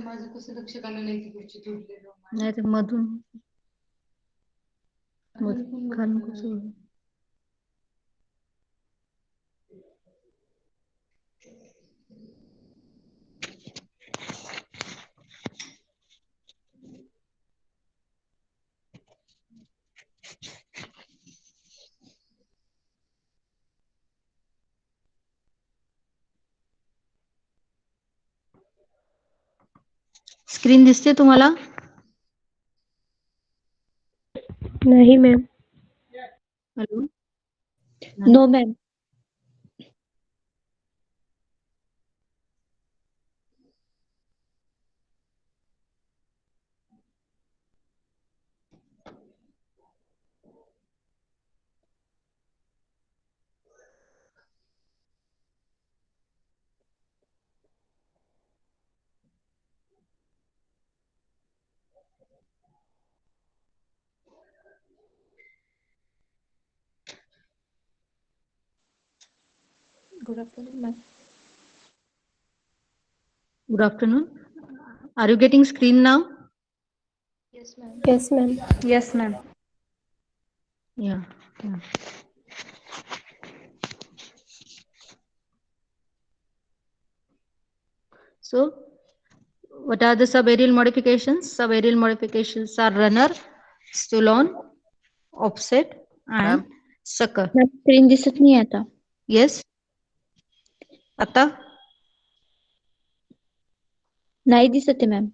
माझं कसं लक्षात आलं नाही तिकडची तुटलेलं नाही ते मधून खालून कसं स्क्रीन दिसते तुम्हाला? नहीं ma'am. Hello no ma'am. Good afternoon, ma'am. Good afternoon. Are you getting screen now? Yes, ma'am. Yes, ma'am. Yes, ma'am. Yeah. So, what are the subaerial modifications? Subaerial modifications are runner, stolon, offset, and sucker. Ma'am screen दिसत नाही आता. Yes. आता नाही दिसत आहे ma'am.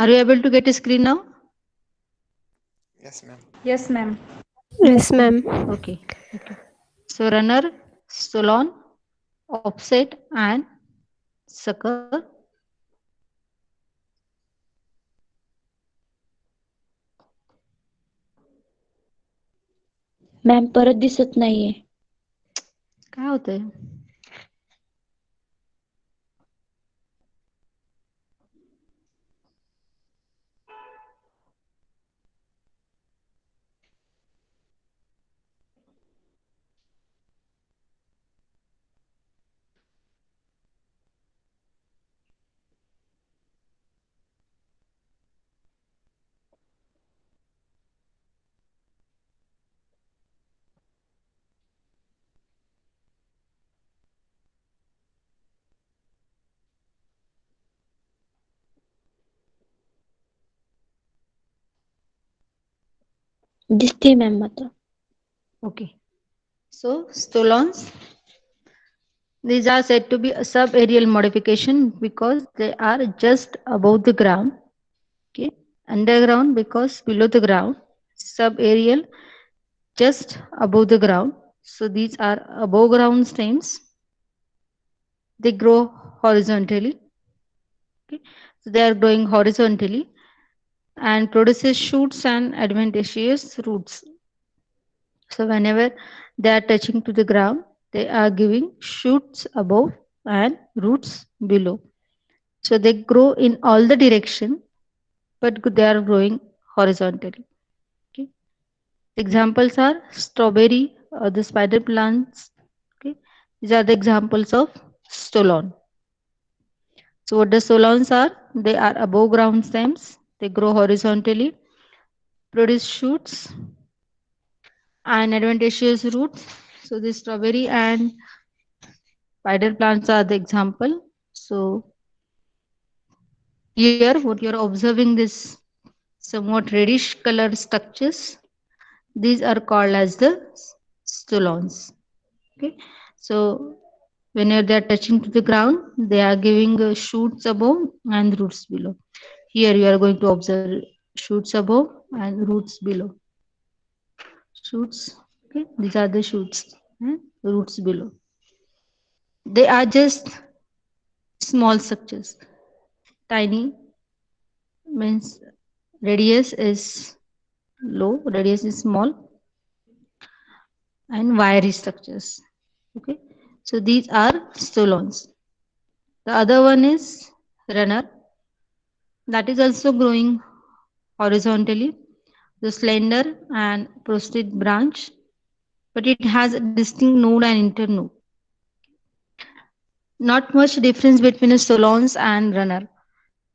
are you able to get a screen now? Yes, ma'am. Yes, ma'am. Yes, ma'am. Okay. So runner, stolon, offset, and sucker. Ma'am परत दिसत नाहीये. काय होतंय? दिसते मॅम आता. Okay. So stolons, these are said to be a subaerial modification because they are just above the ground. Okay. Underground because below the ground. Subaerial just above the ground. So these are above ground stems. They grow horizontally. Okay. So they are growing horizontally and produces shoots and adventitious roots. So whenever they are touching to the ground, they are giving shoots above and roots below. So they grow in all the direction, but they are growing horizontally. Okay. Examples are strawberry or the spider plants. Okay. These are the examples of stolon. So what the stolons are? They are above ground stems. They grow horizontally, produce shoots and adventitious roots. So the strawberry and spider plants are the example. So here what you're observing this somewhat reddish colored structures, these are called as the stolons. Okay. So whenever they are touching to the ground, they are giving shoots above and roots below. Here you are going to observe shoots above and roots below. Shoots, okay, these are the shoots and roots below. They are just small structures, tiny means radius is low, radius is small, and wiry structures. Okay, so these are stolons. The other one is runner, that is also growing horizontally, the slender and prostrate branch, but it has a distinct node and internode. Not much difference between a stolons and runner.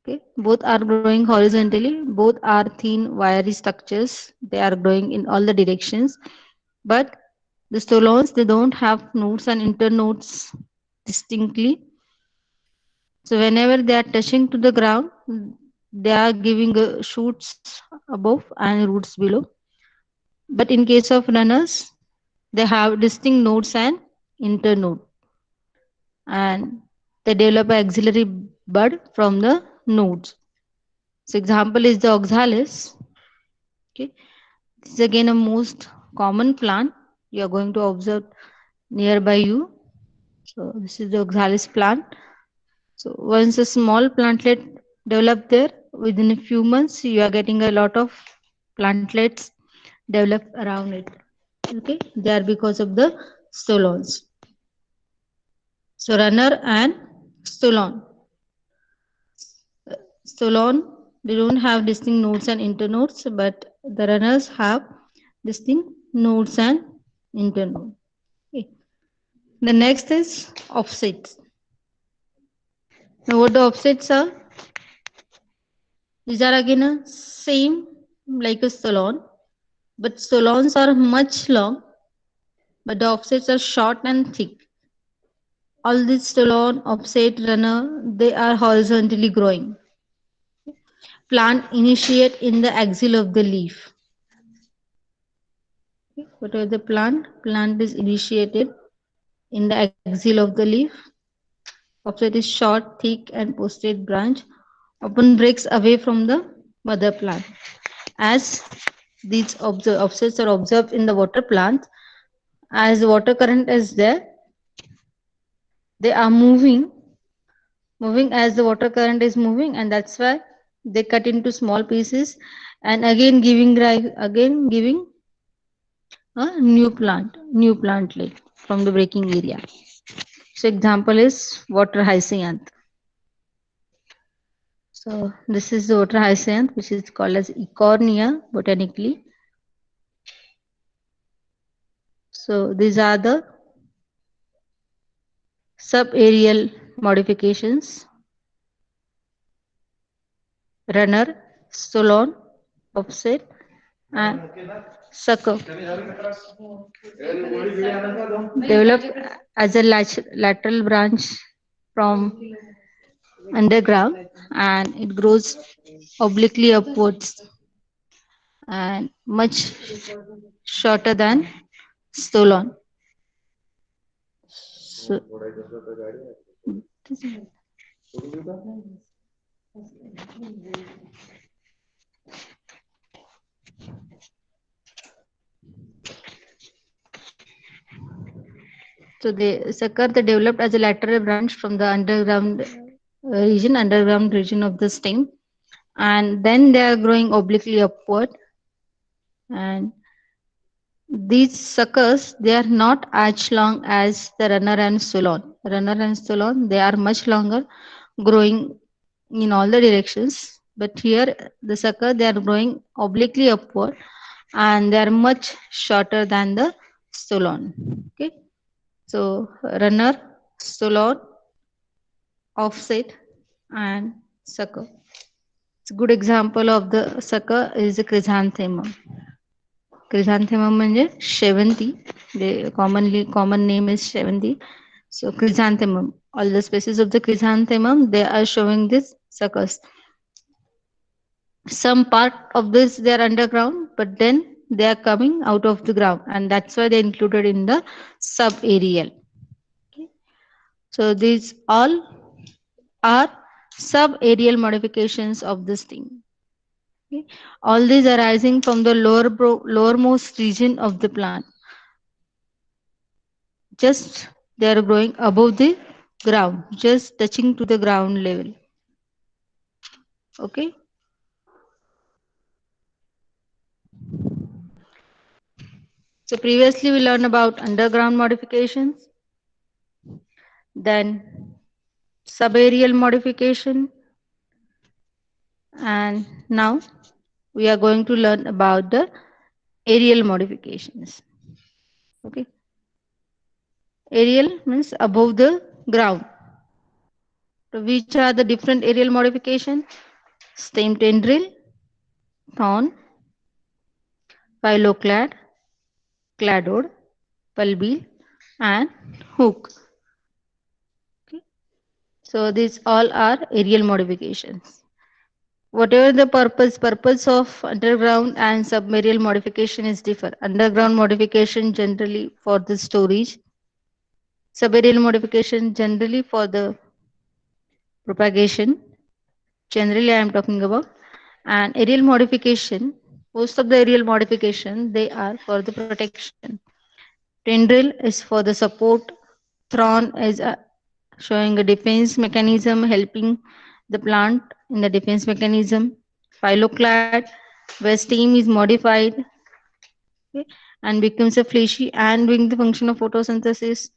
Okay, both are growing horizontally, both are thin wiry structures, they are growing in all the directions, but the stolons, they don't have nodes and internodes distinctly. So whenever they are touching to the ground, they are giving shoots above and roots below. But in case of runners, they have distinct nodes and internode, and they develop an axillary bud from the nodes. So example is the oxalis. Okay, this is again a most common plant you are going to observe nearby you. So this is the oxalis plant. So once a small plantlet develop there, within a few months you are getting a lot of plantlets develop around it. Okay, they are because of the stolons. So runner and stolon. Stolon, they don't have distinct nodes and internodes, but the runners have distinct nodes and internode. Okay. The next is offsets. Now what the offsets are? These are again a same like a stolon, but stolons are much long, but the offsets are short and thick. All these stolon, offset, runner, they are horizontally growing. Plant initiate in the axil of the leaf. Whatever the plant is initiated in the axil of the leaf. Offset is short, thick, and posted branch, often breaks away from the mother plant. As these offsets are observed in the water plant, as the water current is there, they are moving as the water current is moving, and that's why they cut into small pieces and again giving a new plantlet from the breaking area. So example is water hyacinth. So this is the water hyacinth, which is called as Eichhornia botanically. So these are the subaerial modifications: runner, stolon, offset, and sucker. Develop as a lateral branch from underground, and it grows obliquely upwards and much shorter than stolon. So, so they sucker, they developed as a lateral branch from the underground region of the stem, and then they are growing obliquely upward. And these suckers, they are not as long as the runner and stolon. Runner and stolon, they are much longer, growing in all the directions. But here, the sucker, they are growing obliquely upward, and they are much shorter than the stolon. Okay, so runner, stolon, offset, and sucker. It's a good example of the sucker is the chrysanthemum. Chrysanthemum म्हणजे शेवंती. The common name is शेवंती. So chrysanthemum, all the species of the chrysanthemum, they are showing this suckers. Some part of this they are underground, but then they are coming out of the ground, and that's why they included in the subaerial. Okay. So these all are subaerial modifications of this thing. Okay. All these arising from the lowermost region of the plant. Just they are growing above the ground, just touching to the ground level. Okay. So previously we learned about underground modifications, then subaerial modification, and now we are going to learn about the aerial modifications. Okay. Aerial means above the ground. So which are the different aerial modifications? Stem tendril, thorn, phyloclad, cladode, pulbile, and hook. Okay. So these all are aerial modifications. Whatever the purpose of underground and subaerial modification is differ. Underground modification generally for the storage, subaerial modification generally for the propagation. Generally, I am talking about, and aerial modification. Most of the aerial modification they are for the protection. Tendril is for the support. Thorn is showing a defense mechanism, helping the plant in the defense mechanism. Phyloclad, where stem is modified, okay, and becomes a fleshy and doing the function of photosynthesis.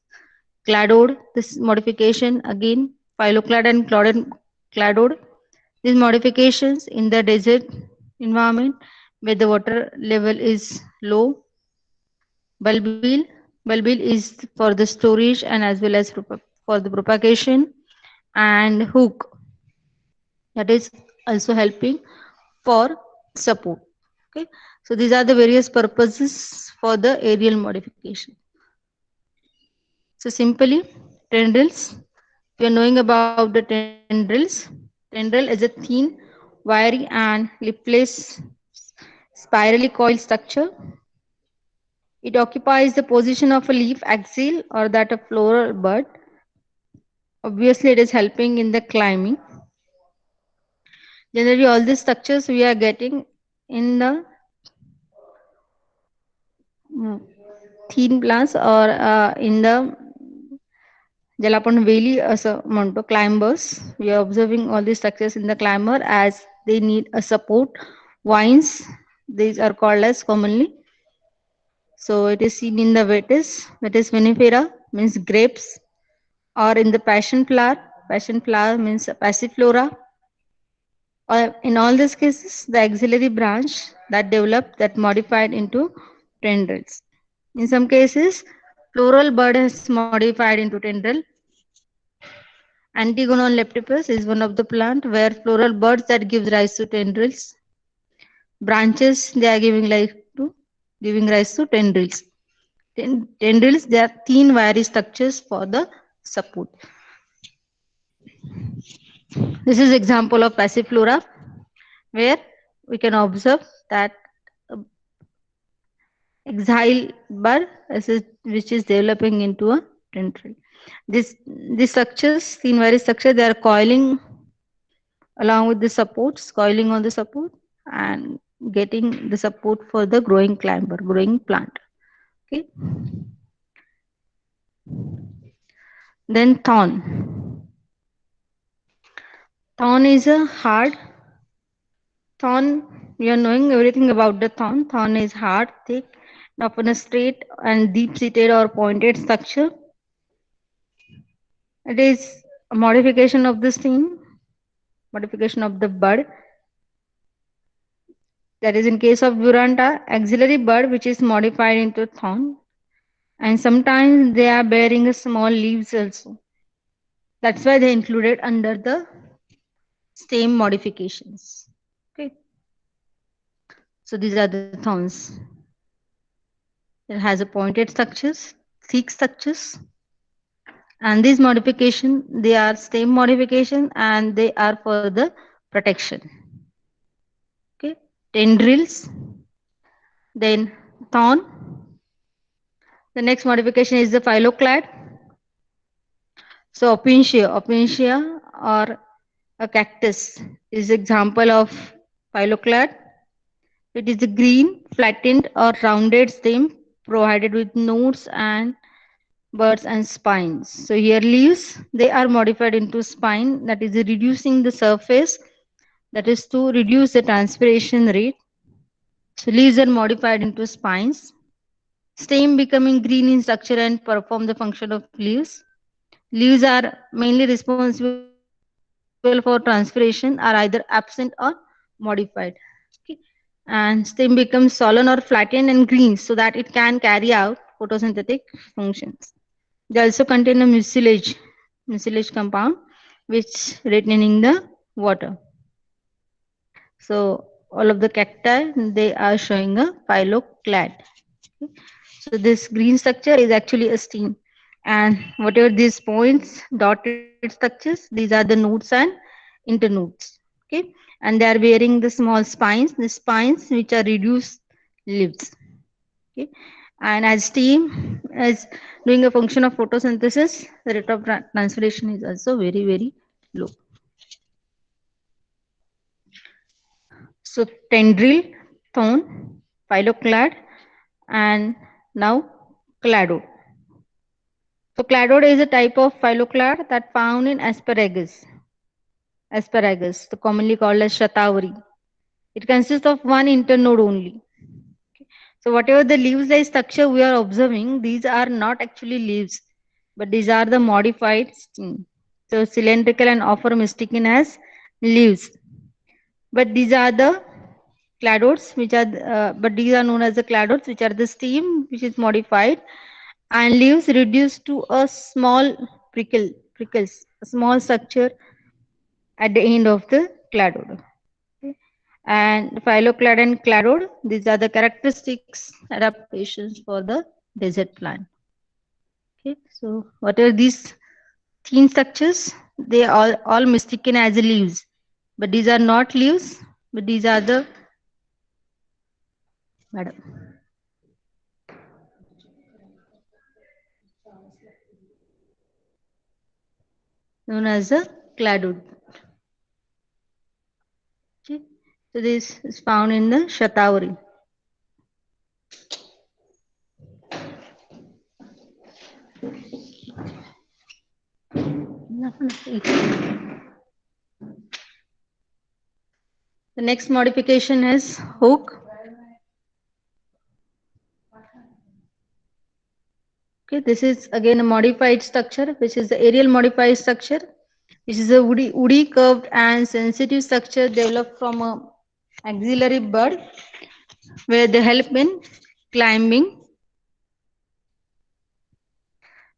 Cladode, this modification again, phyloclad and cladode. These modifications in the desert environment where the water level is low. Bulbil, bulbil is for the storage and as well as for the propagation, and hook, that is also helping for support. Okay, so these are the various purposes for the aerial modification. So simply tendrils, we are knowing about the tendrils. Tendril is a thin, wiry and leafless spirally coiled structure. It occupies the position of a leaf axil or that of floral bud. Obviously, it is helping in the climbing. Generally, all these structures we are getting in the thin plants or in the ज्याला आपण वेली असं म्हणतो climbers. We are observing all these structures in the climber as they need a support. Vines, these are called as commonly. So it is seen in the vetus, that is vinifera, means grapes, or in the passion flower. Passion flower means passiflora. Or in all these cases, the axillary branch that developed that modified into tendrils. In some cases, floral bud has modified into tendril. Antigonal leptopus is one of the plant where floral buds that gives rise to tendrils. Branches they are giving rise to tendrils. Tendrils, they are thin wiry structures for the support. This is example of passiflora where we can observe that axile bud which is developing into a tendril. These structures, thin wiry structure, they are coiling along with the supports, coiling on the support and getting the support for the growing climber, growing plant. Okay. Then thorn. Thorn is a hard. Thorn, we are knowing everything about the thorn. Thorn is hard, thick, often a straight and deep-seated or pointed structure. It is a modification of the stem, modification of the bud. That is in case of Duranta, axillary bud which is modified into thorn. And sometimes they are bearing a small leaves also. That's why they included under the stem modifications. Okay. So these are the thorns. It has a pointed structures, thick structures. And these modification, they are stem modification and they are for the protection. Okay. Tendrils. Then thorn. The next modification is the phyloclad. So opuntia or a cactus is example of phyloclad. It is a green, flattened or rounded stem provided with nodes and buds and spines. So here leaves, they are modified into spine, that is reducing the surface, that is to reduce the transpiration rate. So leaves are modified into spines. Stem becoming green in structure and perform the function of leaves. Leaves are mainly responsible for transpiration, are either absent or modified. Okay. And stem becomes swollen or flattened and green so that it can carry out photosynthetic functions. They also contain a mucilage compound which retaining the water. So all of the cacti, they are showing a phylloclad. So this green structure is actually a stem, and whatever these points, dotted structures, these are the nodes and internodes. Okay, and they are bearing the small spines, the spines which are reduced leaves. Okay, and as stem is doing a function of photosynthesis, the rate of transpiration is also very low. So tendril, thorn, phylloclad, and now cladode. So cladode is a type of phylloclad that found in asparagus, the commonly called as shatavari. It consists of one internode only. So whatever the leaves-like structure we are observing, these are not actually leaves, but these are the modified stem. So cylindrical and often mistaken as leaves. But these are the cladodes, which are but these are known as the cladodes, which are the stem which is modified, and leaves reduced to a small prickles, a small structure at the end of the cladode. Okay. And phylloclad and cladode, these are the characteristics adaptations for the desert plant. Okay, so whatever these thin structures, they are all mistaken as leaves, but these are not leaves, but these are the madam. Known as a cladode. Okay. So this is found in the Shatavari. The next modification is hook. Okay, this is again a modified structure, which is the aerial modified structure. This is a woody curved and sensitive structure developed from a axillary bud where they help in climbing.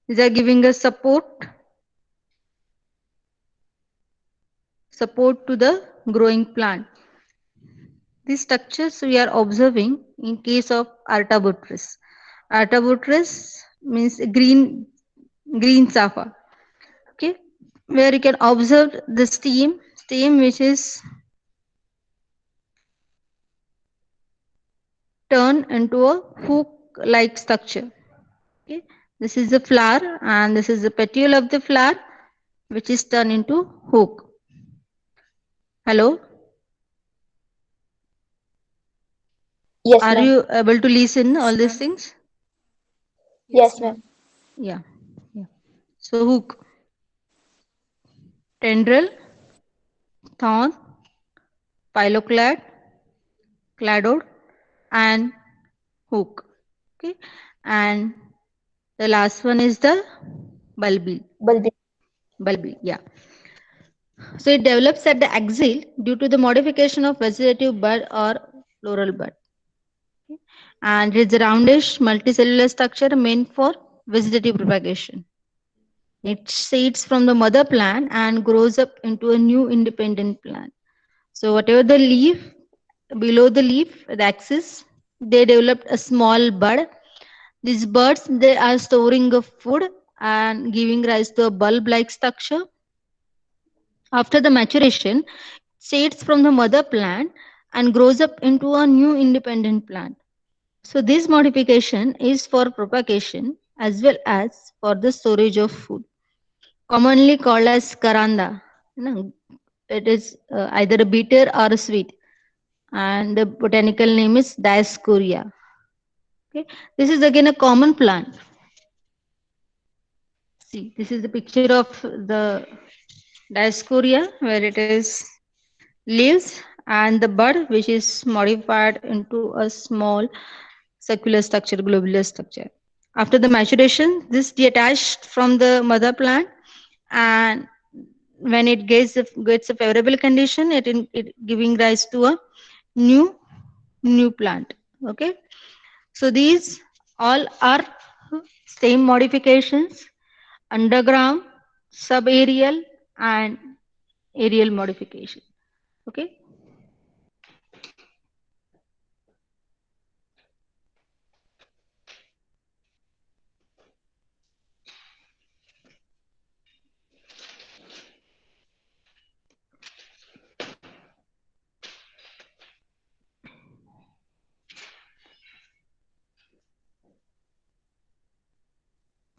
These are giving us support to the growing plant. These structures we are observing in case of Artabotrys. Artabotrys means green safa. Okay, where you can observe the stem which is turned into a hook-like structure. Okay, this is the flower and this is the petiole of the flower, which is turned into hook. Hello. Yes, Are ma'am. you able to listen all these things? Yes, ma'am. Yeah. So hook, tendril, thorn, phylloclad, cladode, and hook. Okay, and the last one is the bulbil. Bulbil, yeah. So it develops at the axil due to the modification of vegetative bud or floral bud. Okay. And it is a roundish multicellular structure meant for vegetative propagation. It seeds from the mother plant and grows up into a new independent plant. So whatever the leaf, below the leaf, the axis, they developed a small bud. These buds, they are storing of food and giving rise to a bulb-like structure. After the maturation, seeds from the mother plant and grows up into a new independent plant. So this modification is for propagation as well as for the storage of food, commonly called as karanda. You know, it is either a bitter or a sweet, and the botanical name is Dioscorea. Okay, this is again a common plant. See, this is the picture of the Dioscorea, where it is leaves and the bud, which is modified into a small circular structure, globular structure. After the maturation, this detached from the mother plant, and when it gets a favorable condition, it giving rise to a new plant. Okay, so these all are stem modifications: underground, subaerial, and aerial modification. Okay,